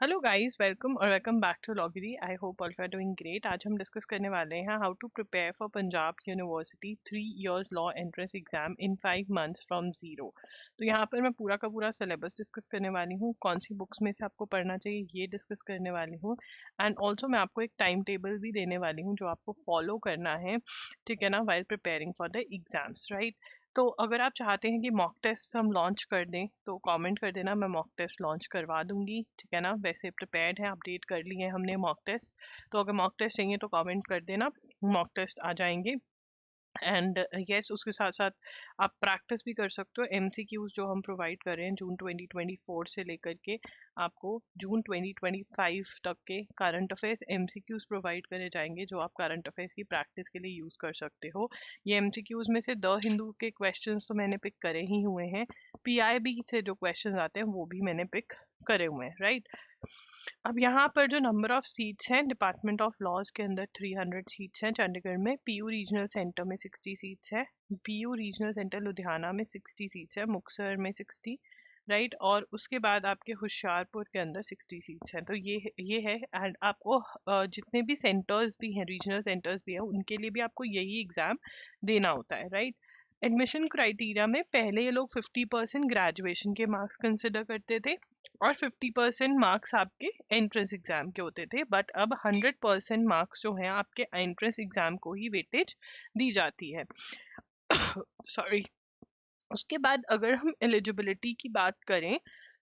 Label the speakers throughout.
Speaker 1: Hello guys, welcome और welcome back to लॉगरी। I hope all you are doing great. आज हम discuss करने वाले हैं how to prepare for Punjab university 3 years law entrance exam in 5 months from zero. तो यहाँ पर मैं पूरा का पूरा सिलेबस डिस्कस करने वाली हूँ, कौन सी बुक्स में से आपको पढ़ना चाहिए ये डिस्कस करने वाली हूँ। एंड ऑल्सो मैं आपको एक टाइम टेबल भी देने वाली हूँ जो आपको फॉलो करना है, ठीक है ना, while preparing for the exams, right. तो अगर आप चाहते हैं कि मॉक टेस्ट हम लॉन्च कर दें तो कमेंट कर देना, मैं मॉक टेस्ट लॉन्च करवा दूंगी, ठीक है ना। वैसे प्रिपेयर्ड है, अपडेट कर लिए हैं हमने मॉक टेस्ट। तो अगर मॉक टेस्ट चाहिए तो कमेंट कर देना, मॉक टेस्ट आ जाएंगे। एंड यस, उसके साथ साथ आप प्रैक्टिस भी कर सकते हो। एमसीक्यूज जो हम प्रोवाइड कर रहे हैं जून 2024 से लेकर के आपको जून 2025 तक के करंट अफेयर्स एमसीक्यूज प्रोवाइड करे जाएंगे जो आप करंट अफेयर्स की प्रैक्टिस के लिए यूज़ कर सकते हो। ये एमसीक्यूज में से द हिंदू के क्वेश्चंस तो मैंने पिक करे ही हुए हैं, पीआईबी से जो क्वेश्चंस आते हैं वो भी मैंने पिक करे हुए हैं, राइट। अब यहाँ पर जो नंबर ऑफ सीट्स हैं डिपार्टमेंट ऑफ लॉज के अंदर 300 सीट्स हैं चंडीगढ़ में, पीयू रीजनल सेंटर में 60 सीट्स है, पीयू रीजनल सेंटर लुधियाना में 60 सीट्स है, मुक्तसर में 60, राइट। और उसके बाद आपके होशियारपुर के अंदर 60 सीट्स हैं। तो ये है। एंड आपको जितने भी सेंटर्स भी हैं, रीजनल सेंटर्स भी हैं, उनके लिए भी आपको यही एग्ज़ाम देना होता है, राइट। एडमिशन क्राइटेरिया में पहले ये लोग 50% ग्रेजुएशन के मार्क्स कंसिडर करते थे और 50% मार्क्स आपके एंट्रेंस एग्जाम के होते थे, बट अब 100% मार्क्स जो हैं आपके एंट्रेंस एग्जाम को ही वेटेज दी जाती है। सॉरी। उसके बाद अगर हम एलिजिबिलिटी की बात करें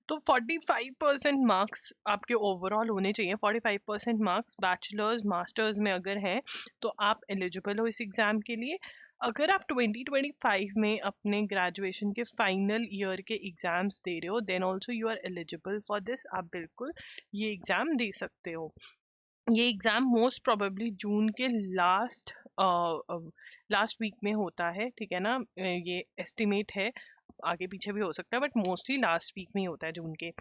Speaker 1: तो 45% मार्क्स आपके ओवरऑल होने चाहिए। 45% मार्क्स बैचलर्स मास्टर्स में अगर हैं तो आप एलिजिबल हो इस एग्ज़ाम के लिए। अगर आप 2025 में अपने ग्रेजुएशन के फाइनल ईयर के एग्ज़ाम्स दे रहे हो then also you are eligible for this, आप बिल्कुल ये एग्ज़ाम दे सकते हो। ये एग्ज़ाम मोस्ट प्रोबेबली जून के लास्ट वीक में होता है, ठीक है ना। ये एस्टिमेट है, आगे पीछे भी हो सकता है, बट मोस्टली लास्ट वीक में ही होता है जून के,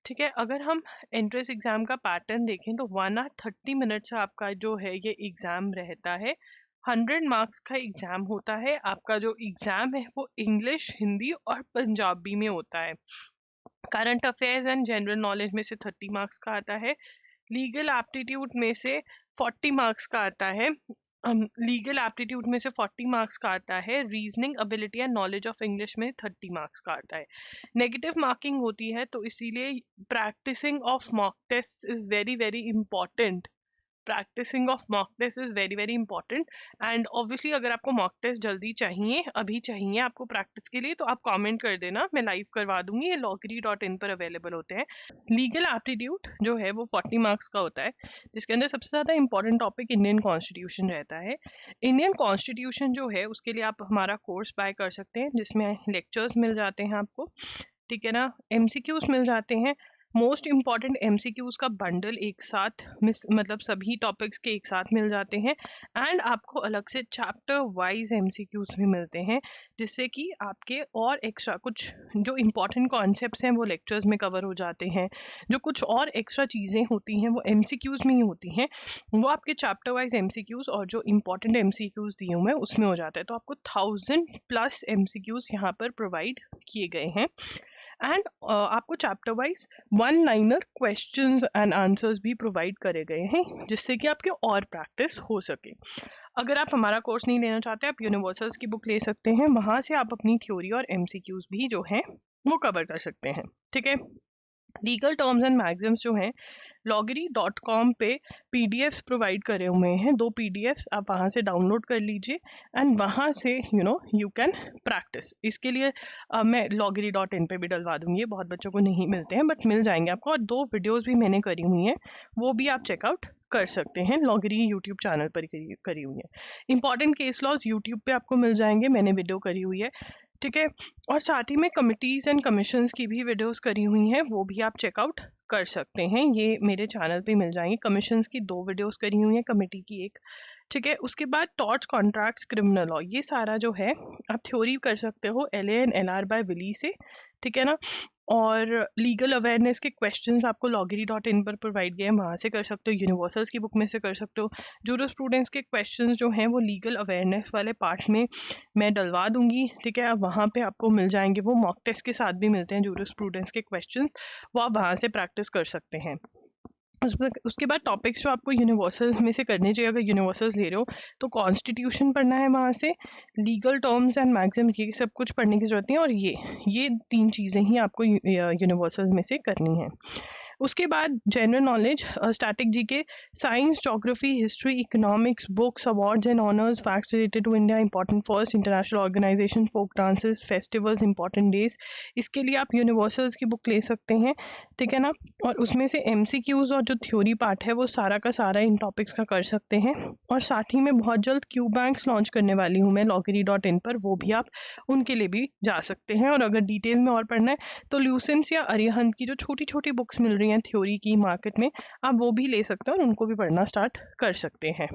Speaker 1: ठीक है। अगर हम एंट्रेंस एग्जाम का पैटर्न देखें तो 1 hour 30 minutes आपका जो है ये एग्जाम रहता है। 100 मार्क्स का एग्जाम होता है। आपका जो एग्जाम है वो इंग्लिश, हिंदी और पंजाबी में होता है। Current affairs and general knowledge में से 30 मार्क्स का आता है। लीगल एप्टीट्यूड में से 40 मार्क्स का आता है। लीगल एप्टीट्यूड में से 40 मार्क्स का आता है। Reasoning ability and knowledge of English में 30 मार्क्स का आता है। नेगेटिव मार्किंग होती है, तो इसीलिए practising of mock test is very very important. Practising of mock test is very very important. And obviously अगर आपको मॉक टेस्ट जल्दी चाहिए, अभी चाहिए आपको प्रैक्टिस के लिए, तो आप कमेंट कर देना, मैं लाइव करवा दूंगी। ये loggery.in पर अवेलेबल होते हैं। लीगल एप्टीट्यूड जो है वो 40 मार्क्स का होता है, जिसके अंदर सबसे ज़्यादा इंपॉर्टेंट टॉपिक इंडियन कॉन्स्टिट्यूशन रहता है। इंडियन कॉन्स्टिट्यूशन जो है उसके लिए आप हमारा कोर्स बाय कर सकते हैं जिसमें लेक्चर्स मिल जाते हैं आपको, ठीक है ना। एमसीक्यूज मिल जाते हैं, मोस्ट इंपॉर्टेंट एमसीक्यूज का बंडल एक साथ मतलब सभी टॉपिक्स के एक साथ मिल जाते हैं। एंड आपको अलग से चैप्टर वाइज एमसीक्यूज भी मिलते हैं, जिससे कि आपके और एक्स्ट्रा कुछ जो इंपॉर्टेंट कॉन्सेप्ट्स हैं वो लेक्चर्स में कवर हो जाते हैं। जो कुछ और एक्स्ट्रा चीज़ें होती हैं वो एमसीक्यूज में ही होती हैं, वो आपके चैप्टर वाइज एमसीक्यूज और जो इंपॉर्टेंट एमसीक्यूज दिए हुए हैं उसमें हो जाता है। तो आपको 1000+ एमसीक्यूज यहाँ पर प्रोवाइड किए गए हैं। एंड आपको chapter wise 1 liner questions and answers भी प्रोवाइड करे गए हैं, जिससे कि आपके और प्रैक्टिस हो सके। अगर आप हमारा कोर्स नहीं लेना चाहते, आप यूनिवर्सल्स की बुक ले सकते हैं, वहाँ से आप अपनी थ्योरी और एमसीक्यूज भी जो हैं वो कवर कर सकते हैं, ठीक है। लीगल टर्म्स एंड मैगजिम्स जो हैं loggery.com पे पीडीएफ्स प्रोवाइड करे हुए हैं। 2 पीडीएफ्स आप वहाँ से डाउनलोड कर लीजिए एंड वहाँ से यू कैन प्रैक्टिस। इसके लिए मैं loggery.in पे भी डलवा दूंगी, ये बहुत बच्चों को नहीं मिलते हैं बट मिल जाएंगे आपको। और 2 वीडियोस भी मैंने करी हुई हैं, वो भी आप चेकआउट कर सकते हैं, लॉगरी यूट्यूब चैनल पर करी हुई है। इंपॉर्टेंट केस लॉज यूट्यूब पे आपको मिल जाएंगे, मैंने वीडियो करी हुई है, ठीक है। और साथ ही में कमिटीज़ एंड कमीशंस की भी वीडियोस करी हुई हैं, वो भी आप चेकआउट कर सकते हैं, ये मेरे चैनल पे मिल जाएंगे। कमीशंस की 2 वीडियोस करी हुई हैं, कमेटी की 1, ठीक है। उसके बाद टॉर्च कॉन्ट्रैक्ट्स क्रिमिनल लॉ, ये सारा जो है आप थ्योरी कर सकते हो LA and LR by Wiley से, ठीक है ना। और लीगल अवेयरनेस के क्वेश्चंस आपको loggery.in पर प्रोवाइड किए हैं, वहाँ से कर सकते हो, यूनिवर्सल्स की बुक में से कर सकते हो। जूरिस्प्रूडेंस के क्वेश्चंस जो हैं वो लीगल अवेयरनेस वाले पार्ट में मैं डलवा दूंगी, ठीक है। वहाँ पे आपको मिल जाएंगे, वो मॉक टेस्ट के साथ भी मिलते हैं जूरिस्प्रूडेंस के क्वेश्चंस, वो आप वहाँ से प्रैक्टिस कर सकते हैं। उसके बाद टॉपिक्स जो आपको यूनिवर्सल्स में से करने चाहिए, अगर यूनिवर्सल्स ले रहे हो तो कॉन्स्टिट्यूशन पढ़ना है, वहाँ से लीगल टर्म्स एंड मैक्सिम्स ये सब कुछ पढ़ने की ज़रूरत नहीं है, और ये 3 चीज़ें ही आपको यूनिवर्सल्स में से करनी है। उसके बाद general knowledge, static GK, science, geography, history, economics, books, awards and honours, facts related to India, important first, international organisation, folk dances, festivals, important days, इसके लिए आप यूनिवर्सल्स की बुक ले सकते हैं, ठीक है ना। और उसमें से एमसीक्यूज और जो थ्योरी पार्ट है वो सारा का सारा इन टॉपिक्स का कर सकते हैं। और साथ ही में बहुत जल्द क्यू बैंक्स लॉन्च करने वाली हूँ मैं loggery.in पर, वो भी आप उनके लिए भी जा सकते हैं। और अगर डिटेल में और पढ़ना है तो ल्यूसेंस या अरिहंत की जो छोटी छोटी बुक्स मिल रही हैं थ्योरी की मार्केट में, आप वो भी ले सकते हैं और उनको भी पढ़ना स्टार्ट कर सकते हैं।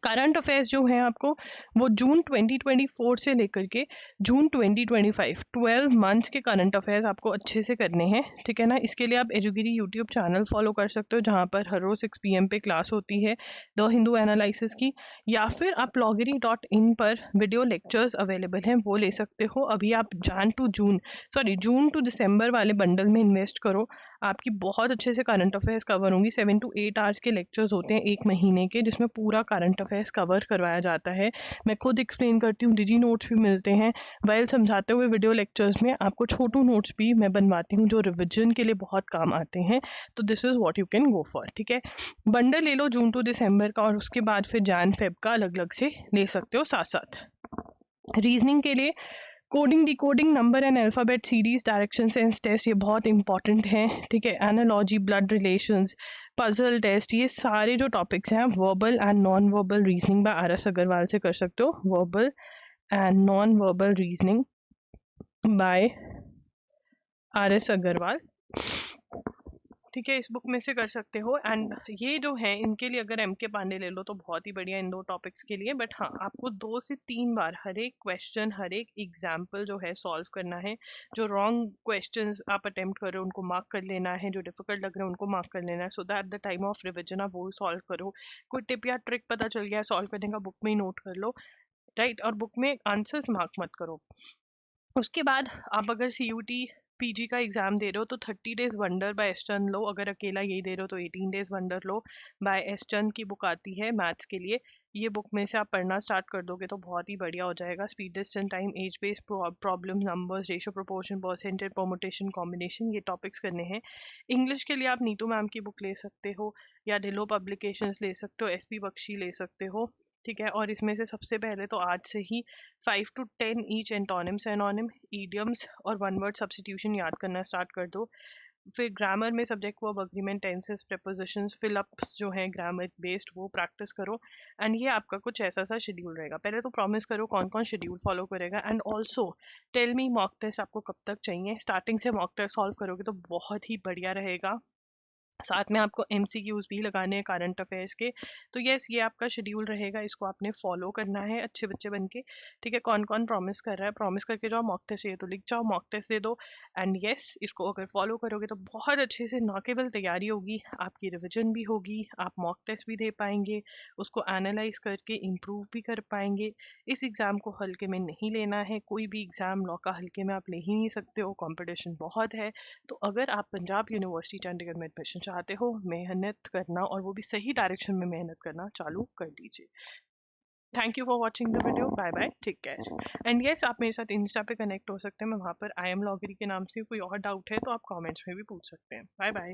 Speaker 1: करंट अफेयर्स जो है आपको वो जून 2024 से लेकर के जून 2025 12 मंथ्स के करंट अफेयर्स आपको अच्छे से करने हैं, ठीक है ना। इसके लिए आप एजुगिरी यूट्यूब चैनल फॉलो कर सकते हो, जहाँ पर हर रोज 6 PM पे क्लास होती है द हिंदू एनालिसिस की, या फिर आप loggery.in पर वीडियो लेक्चर्स अवेलेबल हैं वो ले सकते हो। अभी आप जून टू दिसंबर वाले बंडल में इन्वेस्ट करो, आपकी बहुत अच्छे से करंट अफेयर्स कवर होंगी। 7 to 8 आवर्स के लेक्चर्स होते हैं 1 महीने के, जिसमें पूरा करंट अफेयर्स कवर करवाया जाता है। मैं खुद एक्सप्लेन करती हूँ, डिजी नोट्स भी मिलते हैं, वाइल समझाते हुए वीडियो लेक्चर्स में आपको छोटू नोट्स भी मैं बनवाती हूँ जो रिविजन के लिए बहुत काम आते हैं। तो this is what you can go for, ठीक है। बंडल ले लो जून टू दिसंबर का, और उसके बाद फिर जैन फेब का अलग अलग से ले सकते हो साथ साथ। रीजनिंग के लिए coding, decoding, number and alphabet series, direction sense test, ये बहुत इंपॉर्टेंट है, ठीक है। Analogy, blood relations, puzzle test, ये सारे जो टॉपिक्स हैं verbal and non verbal reasoning by RS Agarwal से कर सकते हो। Verbal and non verbal reasoning by RS Agarwal, ठीक है, इस बुक में से कर सकते हो। एंड ये जो है इनके लिए अगर MK पांडे ले लो तो बहुत ही बढ़िया इन 2 टॉपिक्स के लिए। बट हाँ, आपको 2 से 3 बार हर एक क्वेश्चन, हर एक एग्जाम्पल जो है सॉल्व करना है। जो रॉन्ग क्वेश्चंस आप अटेम्प्ट कर रहे हो उनको मार्क कर लेना है, जो डिफिकल्ट लग रहे हैं उनको मार्क कर लेना है, so that the time of revision आप वो सॉल्व करो। कोई टिप या ट्रिक पता चल गया सॉल्व करने का, बुक में ही नोट कर लो, राइट। और बुक में आंसर्स मार्क मत करो। उसके बाद आप अगर CUT PG का एग्जाम दे रहे हो तो 30 डेज वंडर बाय एस्टर्न लो। अगर अकेला यही दे रहे हो तो 18 डेज वंडर लो बाय एस्टर्न की बुक आती है मैथ्स के लिए। ये बुक में से आप पढ़ना स्टार्ट कर दोगे तो बहुत ही बढ़िया हो जाएगा। Speed, distance, time, age base problem, numbers, ratio, proportion, percentage, permutation, combination, ये टॉपिक्स करने हैं। इंग्लिश के लिए आप नीतू मैम की बुक ले सकते हो, या ढिल्लो पब्लिकेशंस ले सकते हो, SP बख्शी ले सकते हो, ठीक है। और इसमें से सबसे पहले तो आज से ही 5 to 10 ईच एंटोनिम्स, एनोनिम, ईडियम्स और वन वर्ड सब्स्टिट्यूशन याद करना स्टार्ट कर दो। फिर ग्रामर में subject verb agreement, tenses, prepositions, fill-ups जो हैं ग्रामर बेस्ड वो प्रैक्टिस करो। एंड ये आपका कुछ ऐसा सा शेड्यूल रहेगा। पहले तो प्रॉमिस करो कौन कौन शेड्यूल फॉलो करेगा। And also tell me mock test आपको कब तक चाहिए। स्टार्टिंग से मॉक टेस्ट सॉल्व करोगे तो बहुत ही बढ़िया रहेगा। साथ में आपको MCQs भी लगाने हैं करंट अफेयर्स के। तो यस, ये आपका शेड्यूल रहेगा, इसको आपने फॉलो करना है अच्छे बच्चे बन के, ठीक है। कौन कौन प्रॉमिस कर रहा है, प्रॉमिस करके जाओ। मॉक टेस्ट चाहिए तो लिख जाओ, मॉक टेस्ट दे दो। एंड यस, इसको अगर फॉलो करोगे तो बहुत अच्छे से ना केवल तैयारी होगी, आपकी रिविजन भी होगी, आप मॉक टेस्ट भी दे पाएंगे, उसको एनालाइज करके इम्प्रूव भी कर पाएंगे। इस एग्ज़ाम को हल्के में नहीं लेना है। कोई भी एग्ज़ाम लॉ का हल्के में आप ले ही नहीं सकते हो, कॉम्पिटिशन बहुत है। तो अगर आप पंजाब यूनिवर्सिटी चंडीगढ़ में एडमिशन चाहते हो, मेहनत करना, और वो भी सही डायरेक्शन में मेहनत करना चालू कर दीजिए। Thank you for watching the video, bye bye, take care. And yes, आप मेरे साथ इंस्टा पे कनेक्ट हो सकते हैं, मैं वहाँ पर I am loggery के नाम से। कोई और डाउट है तो आप कमेंट्स में भी पूछ सकते हैं। Bye bye.